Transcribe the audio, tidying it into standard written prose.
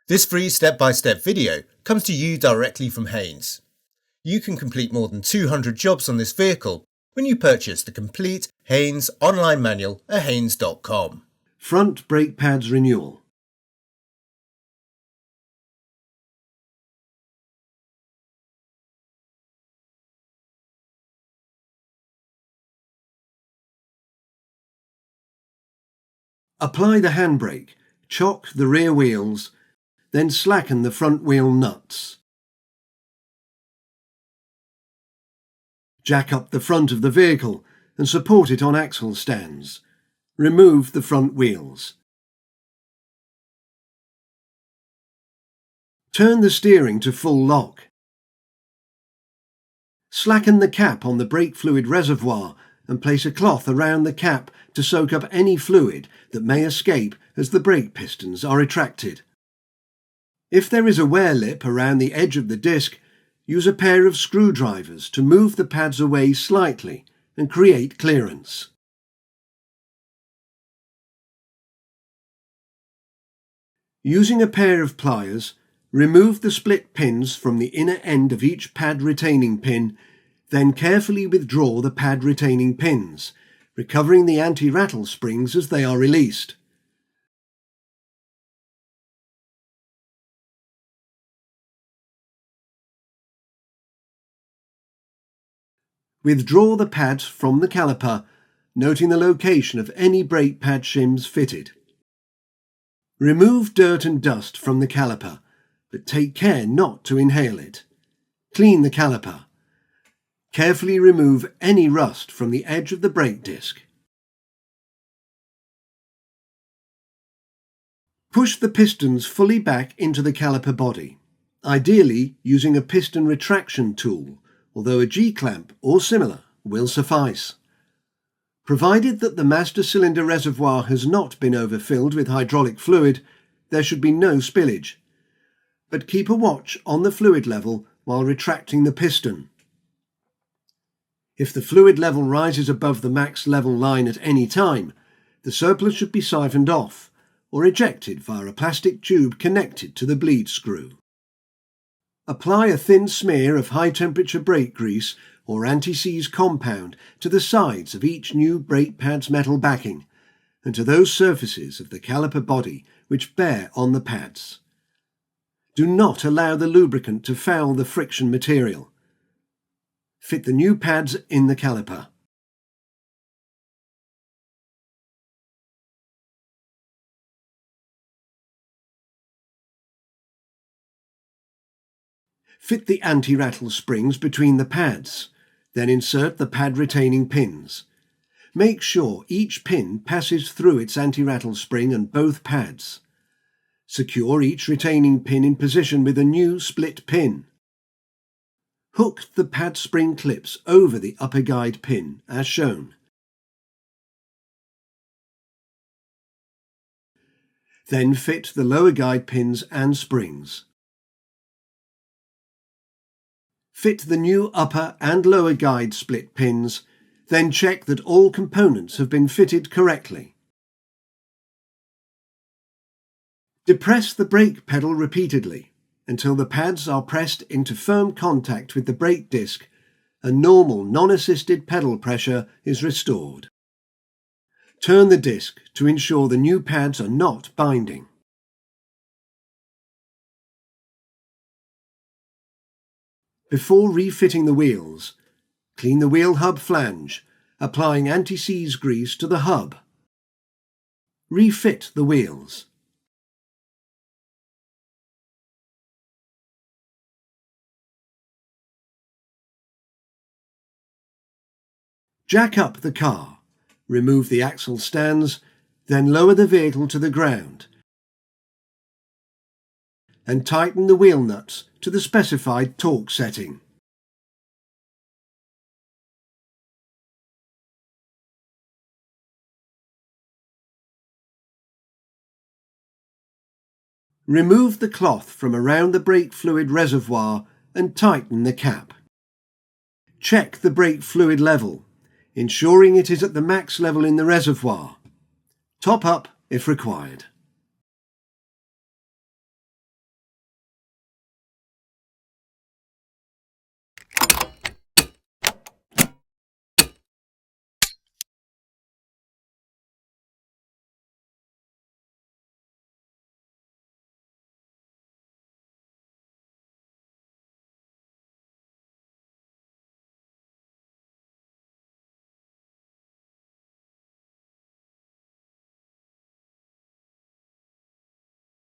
This free step-by-step video comes to you directly from Haynes. You can complete more than 200 jobs on this vehicle when you purchase the complete Haynes online manual at haynes.com. Front brake pads renewal. Apply the handbrake, chock the rear wheels, then slacken the front wheel nuts. Jack up the front of the vehicle and support it on axle stands. Remove the front wheels. Turn the steering to full lock. Slacken the cap on the brake fluid reservoir and place a cloth around the cap to soak up any fluid that may escape as the brake pistons are retracted. If there is a wear lip around the edge of the disc, use a pair of screwdrivers to move the pads away slightly and create clearance. Using a pair of pliers, remove the split pins from the inner end of each pad retaining pin, then carefully withdraw the pad retaining pins, recovering the anti-rattle springs as they are released. Withdraw the pads from the caliper, noting the location of any brake pad shims fitted. Remove dirt and dust from the caliper, but take care not to inhale it. Clean the caliper. Carefully remove any rust from the edge of the brake disc. Push the pistons fully back into the caliper body, ideally using a piston retraction tool, although a G-clamp or similar will suffice. Provided that the master cylinder reservoir has not been overfilled with hydraulic fluid, there should be no spillage. But keep a watch on the fluid level while retracting the piston. If the fluid level rises above the max level line at any time, the surplus should be siphoned off or ejected via a plastic tube connected to the bleed screw. Apply a thin smear of high-temperature brake grease or anti-seize compound to the sides of each new brake pad's metal backing and to those surfaces of the caliper body which bear on the pads. Do not allow the lubricant to foul the friction material. Fit the new pads in the caliper. Fit the anti-rattle springs between the pads, then insert the pad retaining pins. Make sure each pin passes through its anti-rattle spring and both pads. Secure each retaining pin in position with a new split pin. Hook the pad spring clips over the upper guide pin as shown. Then fit the lower guide pins and springs. Fit the new upper and lower guide split pins, then check that all components have been fitted correctly. Depress the brake pedal repeatedly until the pads are pressed into firm contact with the brake disc and normal non-assisted pedal pressure is restored. Turn the disc to ensure the new pads are not binding. Before refitting the wheels, clean the wheel hub flange, applying anti-seize grease to the hub. Refit the wheels. Jack up the car, remove the axle stands, then lower the vehicle to the ground and tighten the wheel nuts to the specified torque setting. Remove the cloth from around the brake fluid reservoir and tighten the cap. Check the brake fluid level, ensuring it is at the max level in the reservoir. Top up if required.